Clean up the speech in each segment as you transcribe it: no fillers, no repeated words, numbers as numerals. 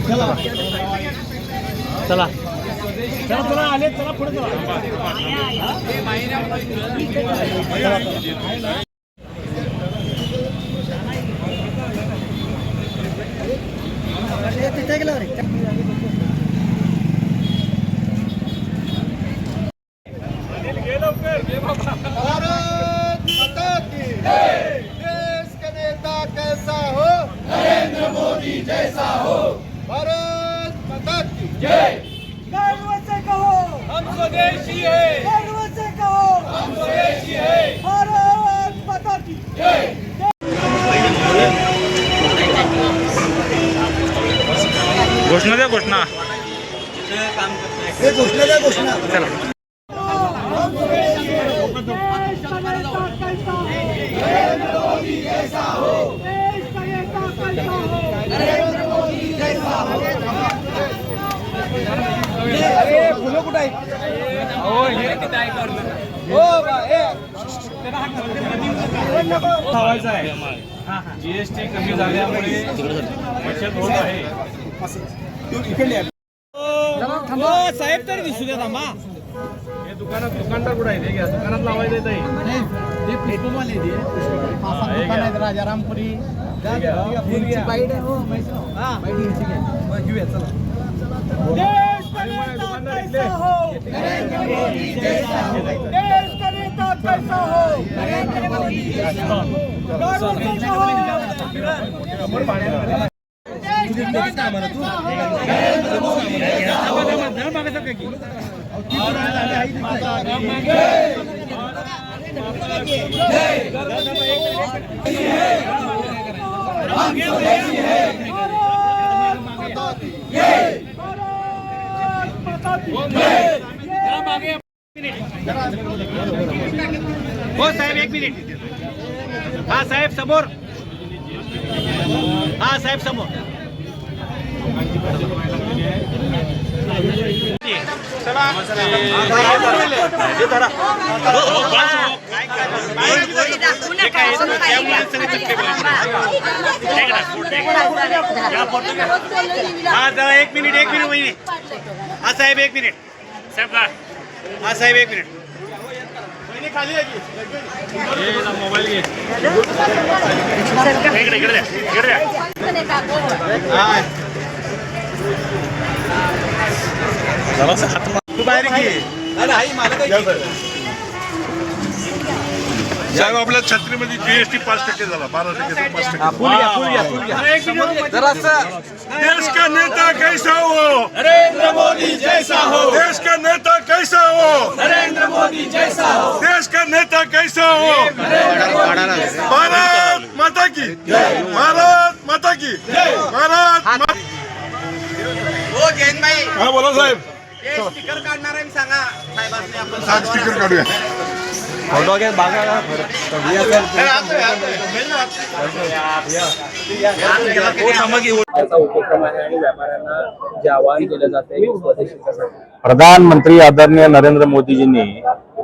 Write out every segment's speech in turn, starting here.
चला चला चला आले चला पुढे चला तिथे गेला रे भारत माता की जय। देश का नेता कैसा हो? नरेंद्र मोदी जैसा हो। भारत माता की जय। गर्व से कहो हम स्वदेशी है। गर्व से कहो हम स्वदेशी है। भारत माता की जय। घोषणा द्या घोषणा चला नरेंद्र मोदी जैसा हो। देश का नेता कैसा हो? नरेंद्र मोदी जैसा हो। अरे फुलं कुठे आहेत लावायचा आहे जीएसटी कमी झाल्यामुळे बचत होत आहे. साहेब तरी दिसू द्या थांबा हे दुकानदार कुठे आहे? हे घ्या दुकानात लावायचं आहे ताई. राजारामपुरी देश का नेता कैसा हो? नरेंद्र मोदी जैसा हो। देश का नेता कैसा हो? नरेंद्र मोदी जैसा हो। गर्व से कहो हो साहेब एक मिनिट हा साहेब समोर हा साहेब समोर चला हा जरा एक मिनिट वहिनी हा साहेब एक मिनिट साहेब हा साहेब एक मिनिट खाली मोबाईल घे. तू बाहेर घे साहेब आपल्या छत्रीमध्ये जीएसटी 5% झाला 12% 5%. देश का नेता कैसा हो? नरेंद्र मोदी जैसा हो। देश का नेता कैसा हो? नरेंद्र मोदी जैसा हो। देश का नेता कैसा हो? भारत माता की भारत माता की भारत हो जैनभाई हा बोला साहेब. स्टिकर काढणार आहे सांगा साहेबांनी आपण सात स्टिकर काढूया. याचा उपक्रम आहे आणि व्यापाऱ्यांना जे आवाहन केलं जाते स्वदेशीचं. प्रधानमंत्री आदरणीय नरेंद्र मोदीजींनी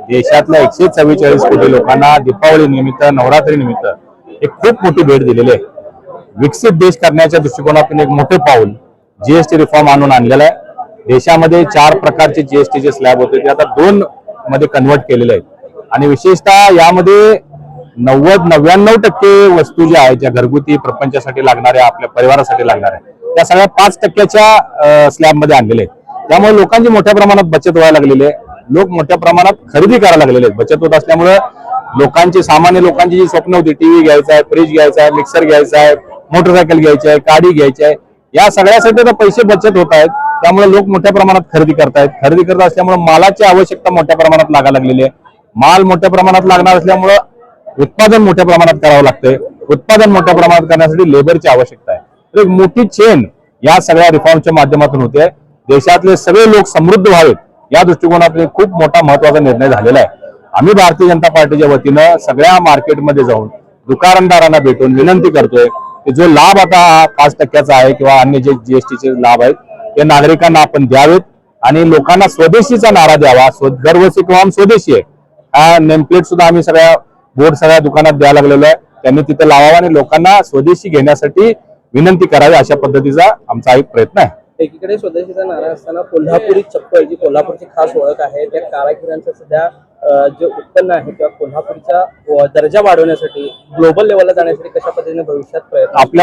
देशातल्या 144 कोटी लोकांना दीपावली निमित्त नवरात्री निमित्त एक खूप मोठी भेट दिलेली आहे. विकसित देश करण्याच्या दृष्टिकोनातून एक मोठे पाऊल जीएसटी रिफॉर्म आणून आणलेला आहे. देशामध्ये 4 प्रकारचे जीएसटीचे स्लॅब होते ते आता 2 मध्ये कन्वर्ट केलेले आहेत आणि विशेषतः यामध्ये 90-99% वस्तू ज्या आहेत ज्या घरगुती प्रपंचासाठी लागणाऱ्या आपल्या परिवारासाठी लागणाऱ्या त्या सगळ्या 5% स्लॅब मध्ये आणलेले आहेत. त्यामुळे लोकांची मोठ्या प्रमाणात बचत व्हायला लागलेली आहे. लोक मोठ्या प्रमाणात खरेदी करायला लागलेले आहेत. बचत होत असल्यामुळे लोकांची सामान्य लोकांची जी स्वप्न होती टीव्ही घ्यायचा आहे, फ्रीज घ्यायचा आहे, मिक्सर घ्यायचा आहे, मोटरसायकल घ्यायची आहे, गाडी घ्यायची आहे, या सगळ्यासाठी आता पैसे बचत होत आहेत. त्यामुळे लोक मोठ्या प्रमाणात खरेदी करतायत. खरेदी करत असल्यामुळे मालाची आवश्यकता मोठ्या प्रमाणात लागायला लागलेली आहे. माल मोठ्या प्रमाणात लागणार असल्यामुळे उत्पादन मोठ्या प्रमाणात करावं लागतंय. उत्पादन मोठ्या प्रमाणात करण्यासाठी लेबरची आवश्यकता आहे. तर एक मोठी चेन या सगळ्या रिफॉर्मच्या माध्यमातून होते. देशातले सगळे लोक समृद्ध व्हावेत या दृष्टिकोनातून खूप मोठा महत्वाचा निर्णय झालेला आहे. आम्ही भारतीय जनता पार्टीच्या वतीनं सगळ्या मार्केटमध्ये जाऊन दुकानदारांना भेटून विनंती करतोय की जो लाभ आता 5% आहे किंवा अन्य जे जीएसटीचे लाभ आहेत ते नागरिकांना आपण द्यावेत. आणि लोकांना स्वदेशीचा नारा द्यावा. दरवर्षी किंवा स्वदेशी आहे हा नेमप्लेट सुद्धा आम्ही सगळ्या बोर्ड सगळ्या दुकानात द्यायला लागलेलो आहे. त्यांनी तिथे लावावा आणि लोकांना स्वदेशी घेण्यासाठी विनंती करावी अशा पद्धतीचा आमचा एक प्रयत्न आहे. एकीकडे स्वदेशीचा नारा असताना कोल्हापुरी चप्पल जी कोल्हापूरची खास ओळख आहे त्या कारागिरांचं सध्या जे उत्पन्न आहे किंवा कोल्हापूरचा दर्जा वाढवण्यासाठी ग्लोबल लेवलला जाण्यासाठी कशा पद्धतीने भविष्यात प्रयत्न आपल्या